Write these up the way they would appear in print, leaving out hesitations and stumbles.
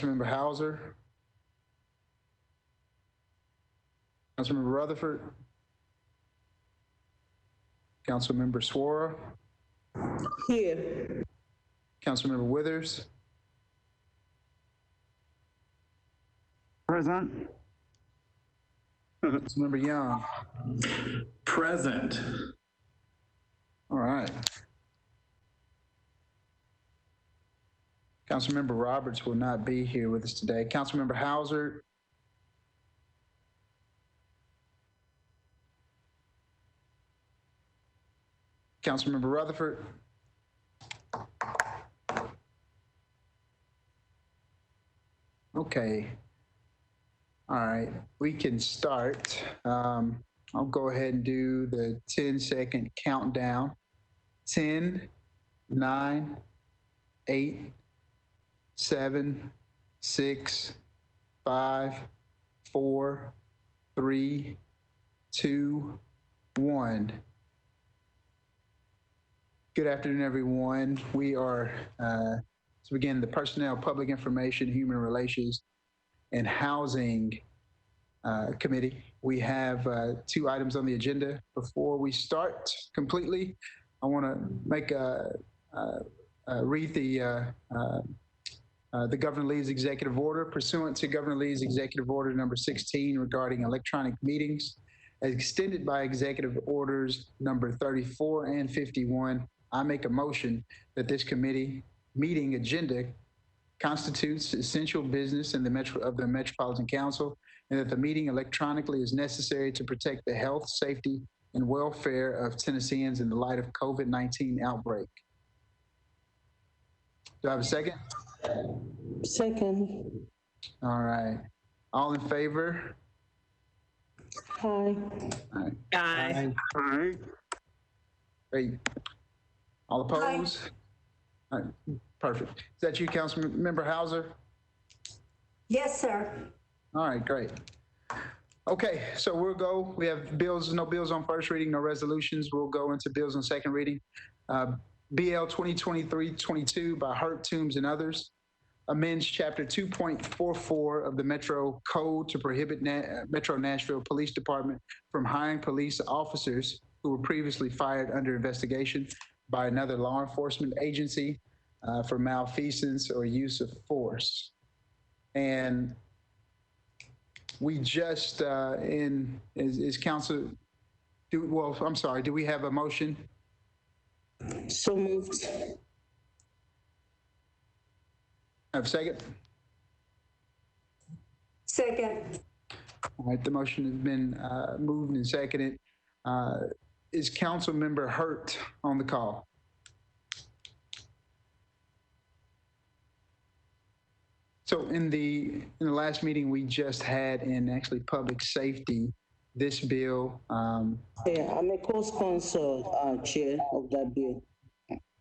Councilmember Hauser, Councilmember Rutherford, Councilmember Swora, Here. Councilmember Withers, Present. Councilmember Young. Present. All right. Councilmember Roberts will not be here with us today. Councilmember Hauser, Councilmember Rutherford, okay. All right, we can start. I'll go ahead and do the 10-second countdown. 10, 9, 8, 7, 6, 5, 4, 3, 2, 1. Good afternoon, everyone. We are to begin the Personnel, Public Information, Human Relations, and Housing Committee. We have 2 items on the agenda. Before we start completely, I want to make read the Governor Lee's executive order. Pursuant to Governor Lee's executive order number 16 regarding electronic meetings, as extended by executive orders number 34 and 51, I make a motion that this committee meeting agenda constitutes essential business in the Metropolitan Council, and that the meeting electronically is necessary to protect the health, safety, and welfare of Tennesseans in the light of COVID-19 outbreak. Do I have a second? Second. All right. All in favor? Aye. All right. Aye. Aye. Great. All opposed? All right. Perfect. Is that you, Councilmember Hauser? Yes, sir. All right, great. Okay, so we'll go. We have bills, no bills on first reading, no resolutions. We'll go into bills on second reading. BL 2023-22 by Hurt, Toombs, and others. Amends Chapter 2.44 of the Metro Code to prohibit Metro Nashville Police Department from hiring police officers who were previously fired under investigation by another law enforcement agency for malfeasance or use of force. And we just, is council, do we have a motion? So moved. Have a second? Second. All right, the motion has been moved and seconded. Is Councilmember Hurt on the call? So in the last meeting we just had in actually public safety, this bill. Yeah, I'm a co-sponsor, chair of that bill.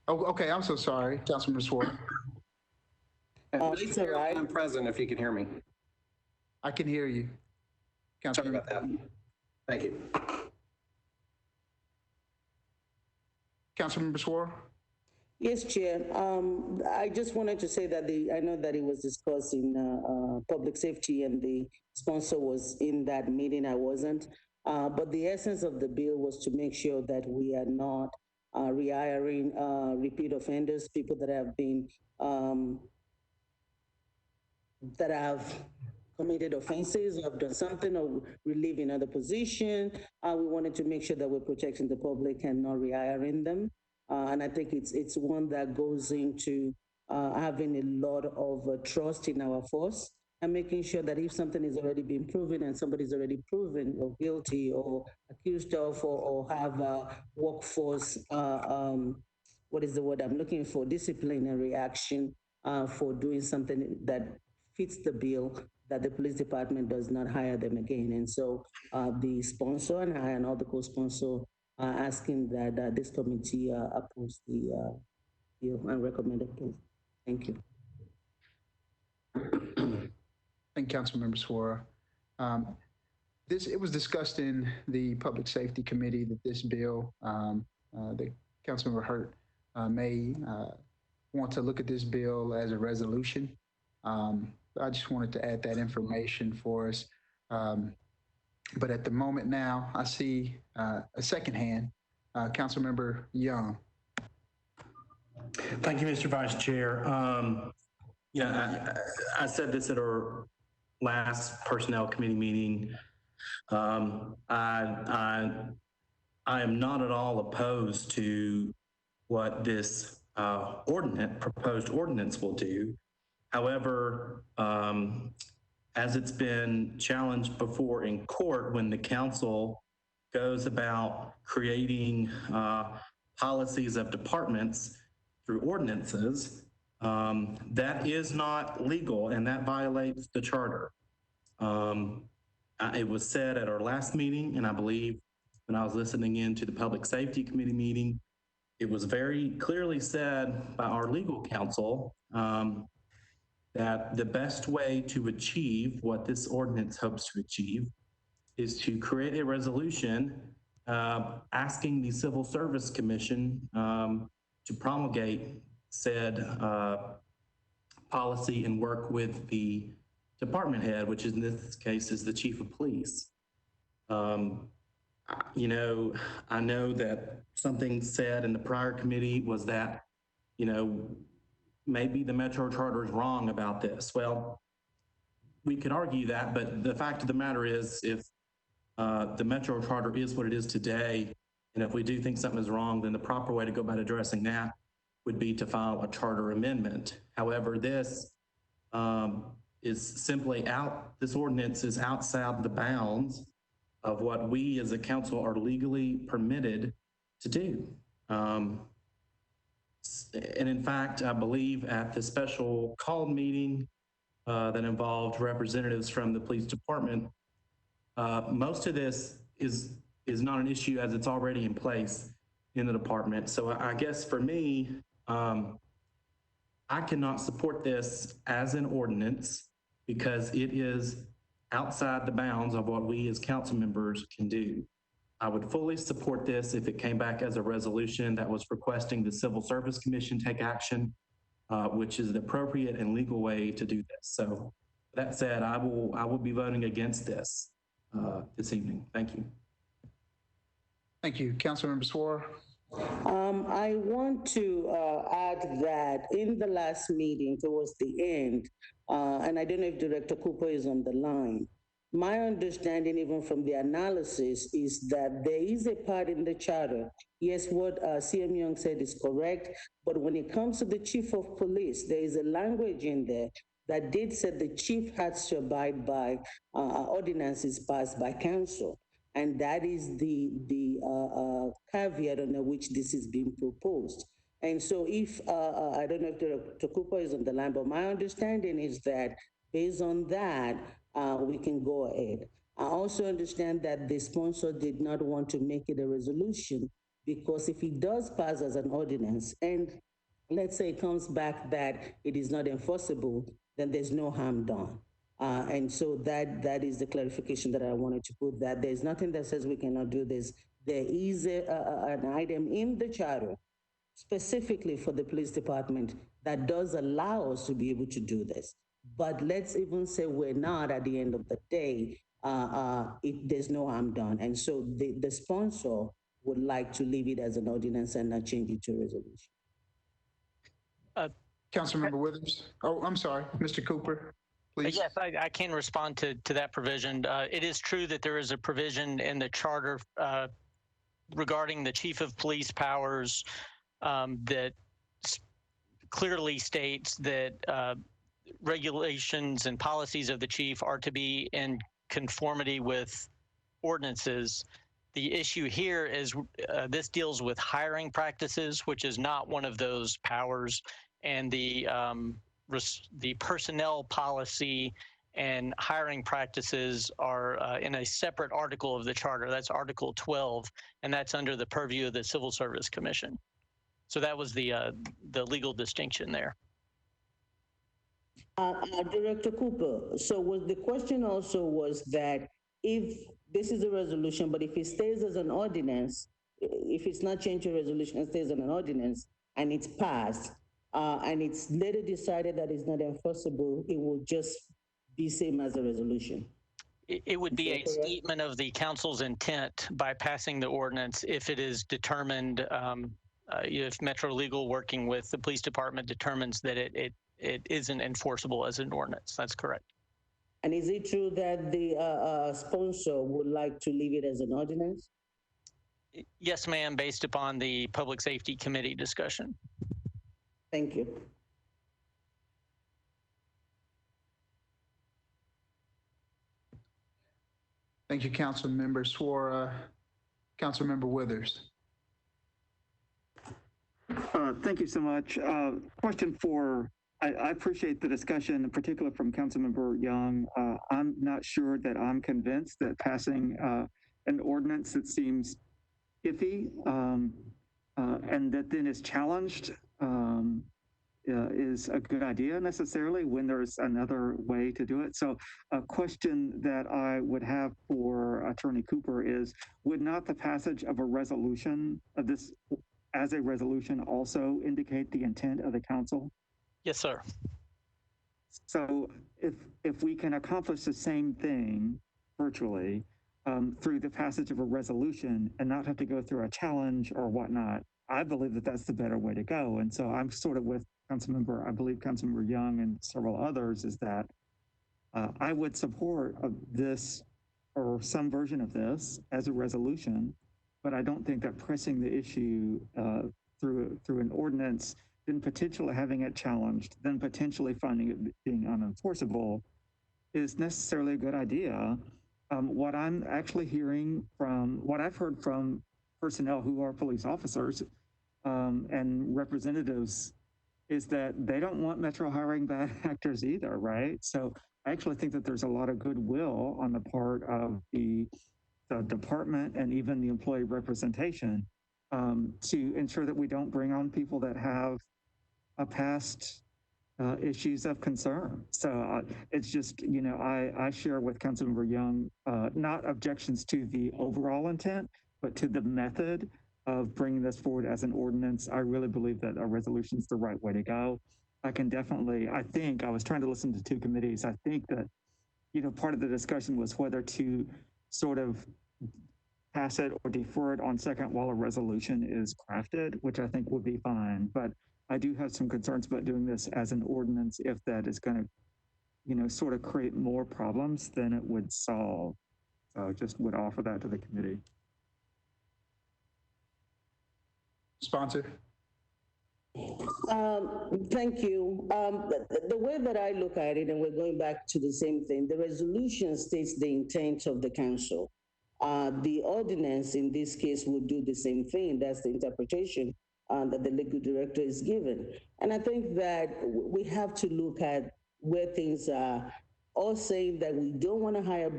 Oh, okay. I'm so sorry, Councilmember Swart. It's all right. I'm present if you can hear me. I can hear you. Sorry about that. Thank you. Councilmember Swart. Yes, Chair. I just wanted to say that I know that it was discussed in public safety and the sponsor was in that meeting. I wasn't. But the essence of the bill was to make sure that we are not rehiring repeat offenders, people that have been, that have committed offenses or have done something or relieved in other position. We wanted to make sure that we're protecting the public and not rehiring them. And I think it's one that goes into having a lot of trust in our force and making sure that if something is already been proven and somebody's already proven or guilty or accused of or have a workforce, what is the word I'm looking for, disciplinary action for doing something that fits the bill, that the police department does not hire them again. And so the sponsor and I and all the co-sponsor asking that this committee approves the bill and recommend it. Thank you. Thank you, Councilmember Swara. It was discussed in the Public Safety Committee that this bill, that Councilmember Hurt may want to look at this bill as a resolution. But I just wanted to add that information for us. But at the moment now, I see a second hand, Councilmember Young. Thank you, Mr. Vice Chair. I said this at our last Personnel Committee meeting. I am not at all opposed to what this proposed ordinance will do. However, as it's been challenged before in court, when the council goes about creating policies of departments through ordinances, that is not legal and that violates the charter. It was said at our last meeting, and I believe when I was listening in to the Public Safety Committee meeting, it was very clearly said by our legal counsel that the best way to achieve what this ordinance hopes to achieve is to create a resolution asking the Civil Service Commission to promulgate said policy and work with the department head, which in this case is the chief of police. You know, I know that something said in the prior committee was that, you know, maybe the Metro Charter is wrong about this. Well, we could argue that, but the fact of the matter is, if the Metro Charter is what it is today, and if we do think something is wrong, then the proper way to go about addressing that would be to file a charter amendment. However, this is simply this ordinance is outside the bounds of what we as a council are legally permitted to do. And in fact, I believe at the special called meeting that involved representatives from the police department, most of this is not an issue as it's already in place in the department. So I guess for me, I cannot support this as an ordinance because it is outside the bounds of what we as council members can do. I would fully support this if it came back as a resolution that was requesting the Civil Service Commission take action, which is the appropriate and legal way to do this. So that said, I will be voting against this this evening. Thank you. Thank you. Councilmember Swore. I want to add that in the last meeting towards the end, and I don't know if Director Cooper is on the line, my understanding even from the analysis is that there is a part in the charter. Yes, what CM Young said is correct, but when it comes to the chief of police, there is a language in there that did say the chief has to abide by ordinances passed by council. And that is the caveat under which this is being proposed. And so if, I don't know if Dr. Cooper is on the line, but my understanding is that based on that, we can go ahead. I also understand that the sponsor did not want to make it a resolution because if it does pass as an ordinance and let's say it comes back that it is not enforceable, then there's no harm done. And so that is the clarification that I wanted to put, that there's nothing that says we cannot do this. There is an item in the charter specifically for the police department that does allow us to be able to do this. But let's even say we're not at the end of the day, there's no harm done. And so the sponsor would like to leave it as an ordinance and not change it to a resolution. Councilmember Withers. Oh, I'm sorry, Mr. Cooper. Please. Yes, I can respond to that provision. It is true that there is a provision in the charter regarding the chief of police powers that clearly states that regulations and policies of the chief are to be in conformity with ordinances. The issue here is this deals with hiring practices, which is not one of those powers, and the personnel policy and hiring practices are in a separate article of the charter. That's Article 12, and that's under the purview of the Civil Service Commission. So that was the legal distinction there. Director Cooper, so the question also was that if this is a resolution, but if it stays as an ordinance, if it's not changed to a resolution and stays as an ordinance and it's passed, and it's later decided that it's not enforceable, it will just be same as a resolution. It would be a statement of the council's intent by passing the ordinance if it is determined, if Metro Legal working with the police department determines that it isn't enforceable as an ordinance. That's correct. And is it true that the sponsor would like to leave it as an ordinance? Yes, ma'am, based upon the Public Safety Committee discussion. Thank you. Thank you, Councilmember Suara. Councilmember Withers. Thank you so much. Question for, I appreciate the discussion, in particular from Councilmember Young. I'm not sure that I'm convinced that passing an ordinance that seems iffy and that then is challenged is a good idea necessarily when there's another way to do it. So a question that I would have for Attorney Cooper is, would not the passage of a resolution of this as a resolution also indicate the intent of the council? Yes, sir. So if we can accomplish the same thing virtually through the passage of a resolution and not have to go through a challenge or whatnot, I believe that that's the better way to go. And so I'm sort of with I believe Councilmember Young and several others, is that I would support this or some version of this as a resolution, but I don't think that pressing the issue through an ordinance, then potentially having it challenged, then potentially finding it being unenforceable is necessarily a good idea. What I'm actually hearing from, what I've heard from personnel who are police officers and representatives is that they don't want Metro hiring bad actors either, right? So I actually think that there's a lot of goodwill on the part of the department and even the employee representation to ensure that we don't bring on people that have a past issues of concern. So it's just, you know, I share with Councilmember Young, not objections to the overall intent, but to the method of bringing this forward as an ordinance. I really believe that a resolution is the right way to go. I think I was trying to listen to two committees. I think that, you know, part of the discussion was whether to sort of pass it or defer it on second while a resolution is crafted, which I think would be fine. But I do have some concerns about doing this as an ordinance if that is going to, you know, sort of create more problems than it would solve. So just would offer that to the committee. Sponsor. Thank you. The way that I look at it, and we're going back to the same thing, the resolution states the intent of the council. The ordinance in this case would do the same thing. That's the interpretation that the legal director is given. And I think that we have to look at where things are, all saying that we don't want to hire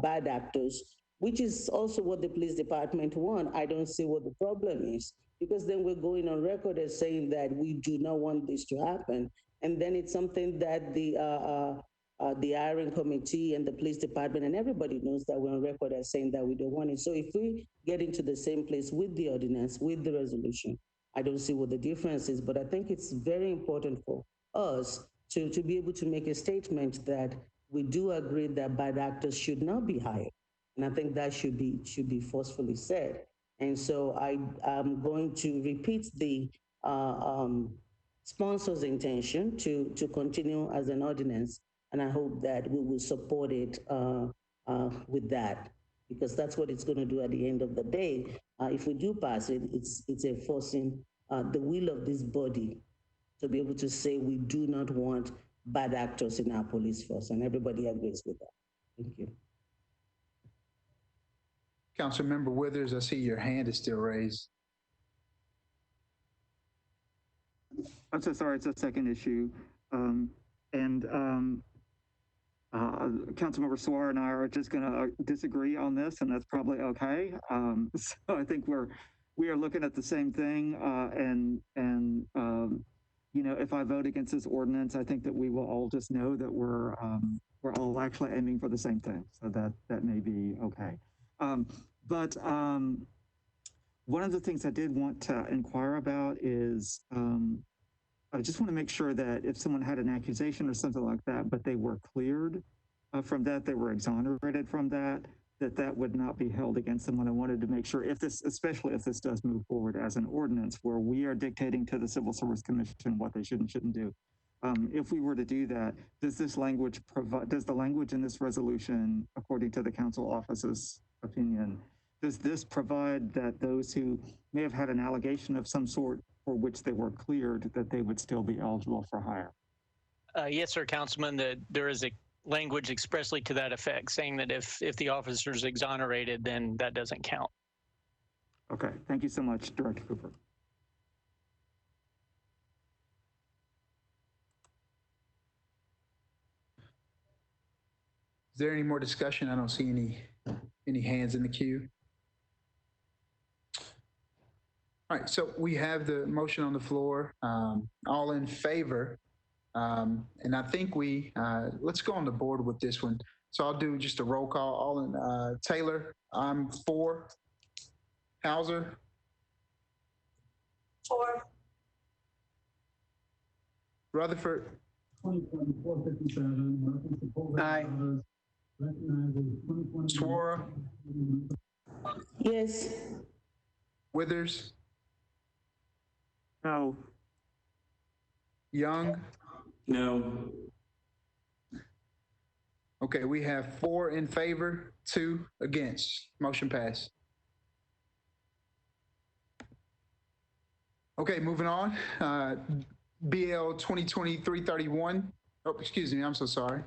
bad actors, which is also what the police department want. I don't see what the problem is, because then we're going on record as saying that we do not want this to happen. And then it's something that the hiring committee and the police department and everybody knows that we're on record as saying that we don't want it. So if we get into the same place with the ordinance, with the resolution, I don't see what the difference is, but I think it's very important for us to be able to make a statement that we do agree that bad actors should not be hired. And I think that should be forcefully said. And so I'm going to repeat the sponsor's intention to continue as an ordinance. And I hope that we will support it with that, because that's what it's going to do at the end of the day. If we do pass it, it's enforcing the will of this body to be able to say we do not want bad actors in our police force, and everybody agrees with that. Thank you. Councilmember Withers, I see your hand is still raised. I'm so sorry, it's a second issue. Councilmember Suara and I are just going to disagree on this, and that's probably okay. So I think we are looking at the same thing, you know, if I vote against this ordinance, I think that we will all just know that we're all actually aiming for the same thing. So that may be okay. But one of the things I did want to inquire about is I just want to make sure that if someone had an accusation or something like that, but they were cleared from that, they were exonerated from that, that would not be held against them. And I wanted to make sure if this, especially if this does move forward as an ordinance where we are dictating to the Civil Service Commission what they should and shouldn't do. If we were to do that, does this language provide, does the language in this resolution, according to the council office's opinion, does this provide that those who may have had an allegation of some sort for which they were cleared, that they would still be eligible for hire? Yes, sir, Councilman, there is a language expressly to that effect, saying that if the officer is exonerated, then that doesn't count. Okay, thank you so much, Director Cooper. Is there any more discussion? I don't see any hands in the queue. All right, so we have the motion on the floor. All in favor? And I think let's go on the board with this one. So I'll do just a roll call. All in Taylor, I'm for. Hauser? 4. Rutherford? Aye. Swara? Yes. Withers? No. Young? No. Okay, we have 4 in favor, 2 against. Motion passed. Okay, moving on. BL 2023-31. Oh, excuse me, I'm so sorry.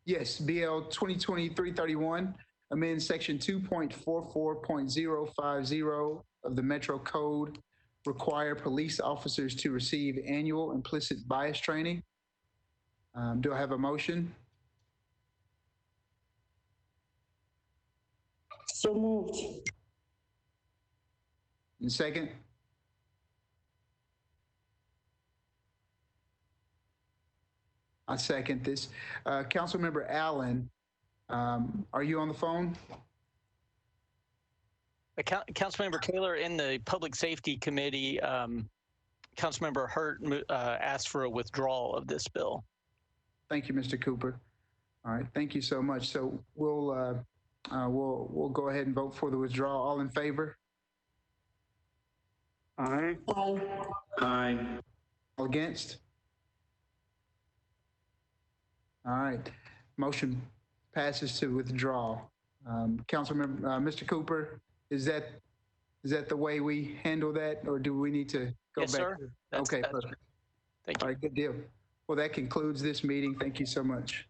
Yes, BL 2023-31, amend section 2.44.050 of the Metro Code, require police officers to receive annual implicit bias training. Do I have a motion? So moved. And second? I second this. Councilmember Allen, are you on the phone? Councilmember Taylor, in the Public Safety Committee, Councilmember Hurt asked for a withdrawal of this bill. Thank you, Mr. Cooper. All right, thank you so much. So we'll go ahead and vote for the withdrawal. All in favor? Aye. Aye. All against? All right, motion passes to withdraw. Councilmember, Mr. Cooper, is that the way we handle that, or do we need to go Yes, back? sir. Okay, that's- perfect. Thank All you. right, good deal. Well, that concludes this meeting. Thank you so much.